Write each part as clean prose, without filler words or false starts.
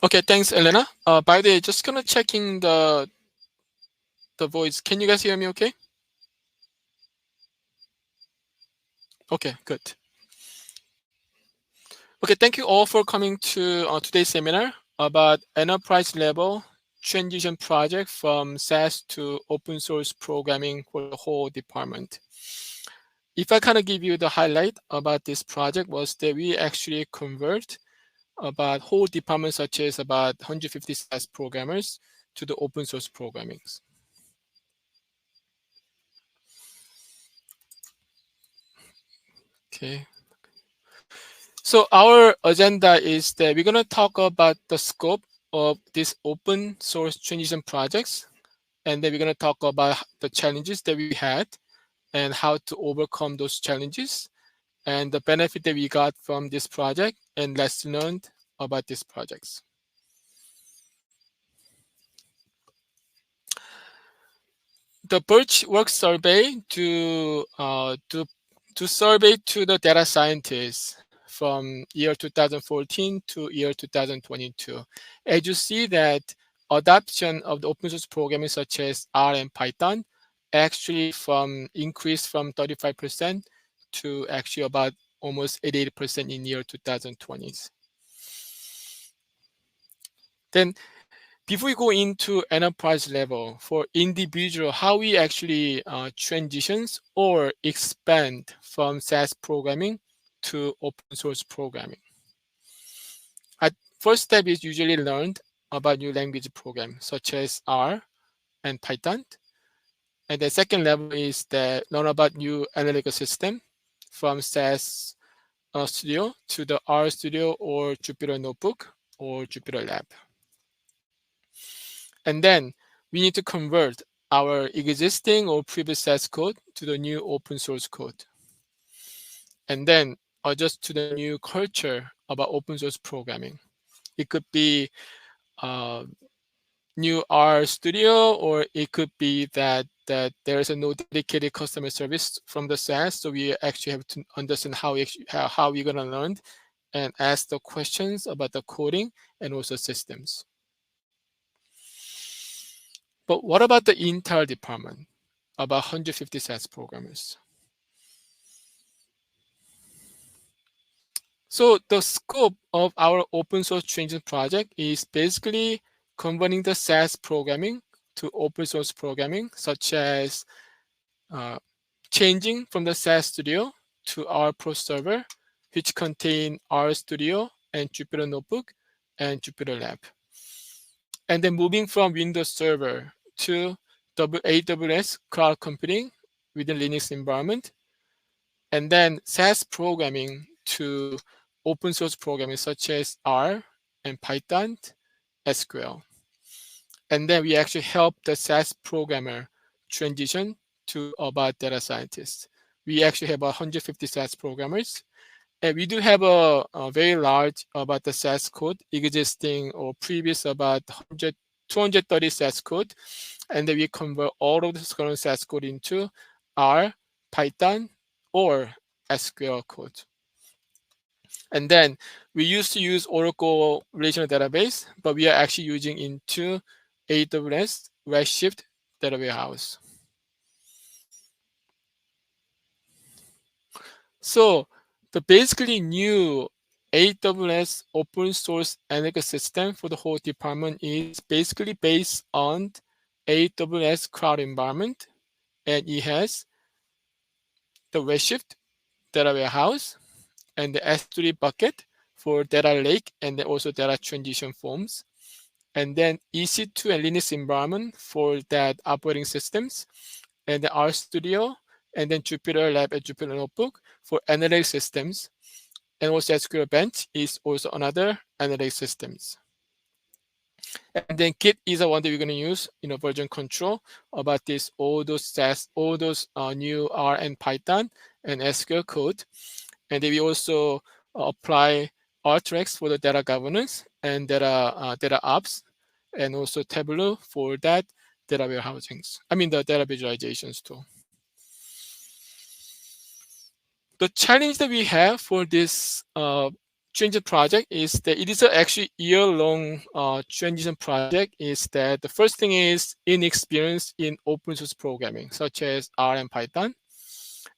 Okay, thanks, Elena. By the way, just gonna checking the voice. Can you guys hear me okay? Okay, good. Okay, thank you all for coming to today's seminar about enterprise level transition project from SAS to open source programming for the whole department. If I kind of give you the highlight about this project was that we actually convert about whole departments such as about 150 SAS programmers to the open source programming. Okay. So our agenda is that we're going to talk about the scope of this open source transition projects, and then we're going to talk about the challenges that we had and how to overcome those challenges and the benefit that we got from this project and lessons learned about these projects. The Birch Work Survey to survey to the data scientists from year 2014 to year 2022. As you see that adoption of the open source programming such as R and Python actually increased from 35% to actually about almost 88% in year 2020s. Then before we go into enterprise level for individual, how we actually transitions or expand from SAS programming to open source programming. First step is usually learned about new language program such as R and Python. And the second level is that learn about new analytical system from SAS Studio to the R Studio or Jupyter Notebook or Jupyter Lab. And then we need to convert our existing or previous SAS code to the new open source code. And then adjust to the new culture about open source programming. It could be new R Studio, or it could be that there is a no dedicated customer service from the SAS. So we actually have to understand how we're going to learn and ask the questions about the coding and also systems. But what about the entire department? About 150 SAS programmers. So the scope of our open source transition project is basically converting the SAS programming to open source programming, such as changing from the SAS Studio to R Pro Server, which contain R Studio and Jupyter Notebook and Jupyter Lab. And then moving from Windows Server to AWS Cloud Computing within Linux environment, and then SAS programming to open source programming such as R and Python, SQL. And then we actually help the SAS programmer transition to about data scientists. We actually have 150 SAS programmers, and we do have a very large about the SAS code existing or previous about 230 SAS code, and then we convert all of this current SAS code into R, Python, or SQL code. And then we used to use Oracle relational database, but we are actually using into AWS Redshift data warehouse. So the basically new AWS open source analytical system for the whole department is basically based on AWS cloud environment, and it has the Redshift data warehouse and the S3 bucket for data lake and then also data transition forms, and then EC2 and Linux environment for that operating systems, and the R Studio, and then Jupyter Lab and Jupyter Notebook for analytic systems, and also SQL Bench is also another analytic systems. And then Git is the one that we're going to use, version control about this, all those new R and Python and SQL code. And then we also apply RTRX for the data governance and data ops, and also Tableau for that data warehousings. The data visualizations too. The challenge that we have for this transition project is that it is actually year-long transition project. Is that the first thing is inexperience in open source programming, such as R and Python,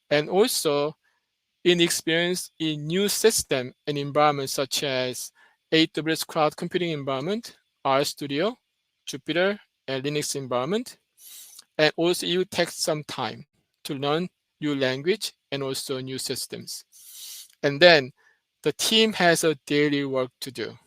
and also inexperience in new system and environments such as AWS Cloud computing environment, R Studio, Jupyter, and Linux environment. And also it will take some time to learn new language and also new systems. And then the team has a daily work to do.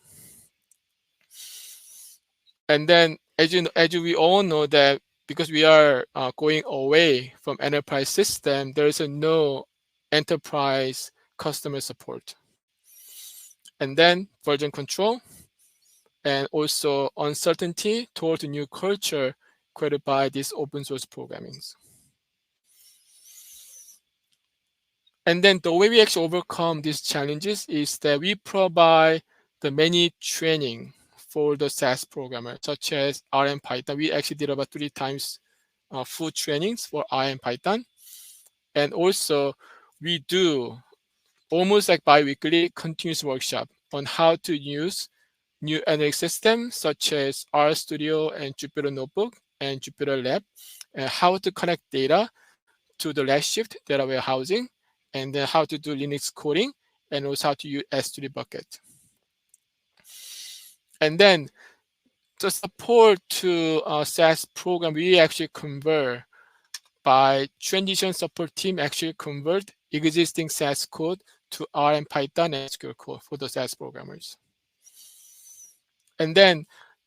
And then as we all know that because we are going away from enterprise system, there is no enterprise customer support. And then version control and also uncertainty towards a new culture created by this open source programming. And then the way we actually overcome these challenges is that we provide the many training for the SAS programmer, such as R and Python. We actually did about 3 times full trainings for R and Python. And also we do almost like bi-weekly continuous workshop on how to use new analytic systems such as R Studio and Jupyter Notebook and Jupyter Lab, and how to connect data to the Redshift data warehousing, and then how to do Linux coding, and also how to use S3 bucket. And then the support to SAS program, we actually convert by transition support team actually convert existing SAS code to R and Python and SQL code for the SAS programmers. And then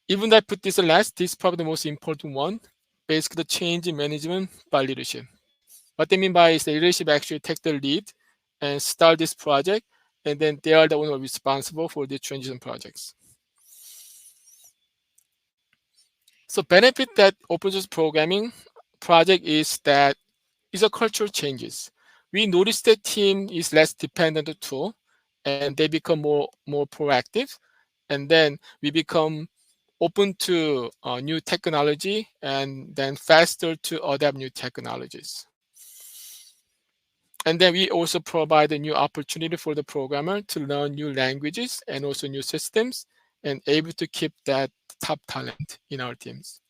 even though I put this last, this is probably the most important one, basically the change in management by leadership. What they mean by is the leadership actually take the lead and start this project, and then they are the one who are responsible for the transition projects. So benefit that open source programming project is that it's a cultural changes. We notice the team is less dependent on the tool, and they become more proactive, and then we become open to new technology and then faster to adapt new technologies. And then we also provide a new opportunity for the programmer to learn new languages and also new systems and able to keep that top talent in our teams.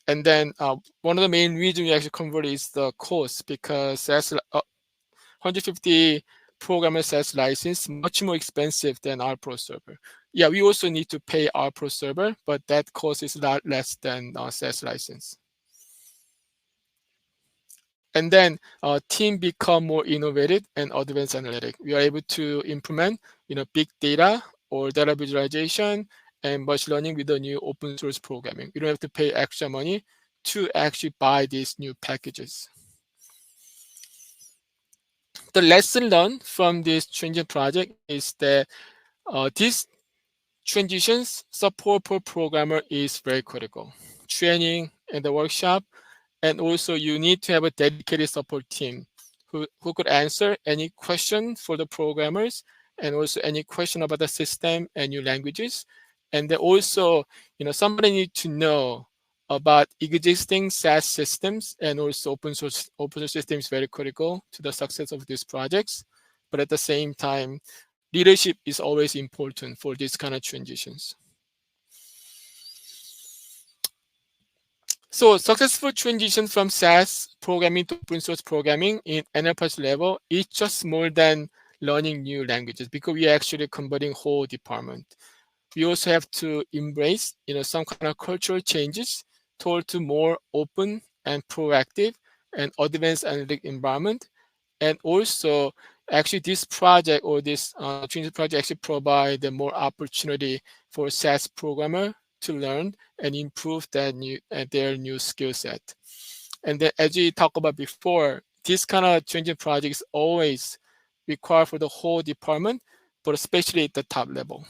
And then one of the main reasons we actually convert is the cost, because that's 150 programmer SAS license much more expensive than our Pro server. Yeah, we also need to pay our Pro server, but that cost is a lot less than SAS license. And then our team become more innovative and advanced analytic. We are able to implement, big data or data visualization and machine learning with the new open source programming. You don't have to pay extra money to actually buy these new packages. The lesson learned from this transition project is that this transitions support per programmer is very critical. Training and the workshop, and also you need to have a dedicated support team who could answer any question for the programmers and also any question about the system and new languages. And then also, somebody need to know about existing SAS systems, and also open source systems very critical to the success of these projects. But at the same time, leadership is always important for these kind of transitions. So successful transition from SAS programming to open source programming in enterprise level is just more than learning new languages, because we are actually converting whole department. We also have to embrace, some kind of cultural changes toward to more open and proactive and advanced analytic environment. And also, actually, this project or this transition project actually provide more opportunity for SAS programmer to learn and improve their new skill set. And then, as we talked about before, this kind of transition project is always required for the whole department, but especially at the top level.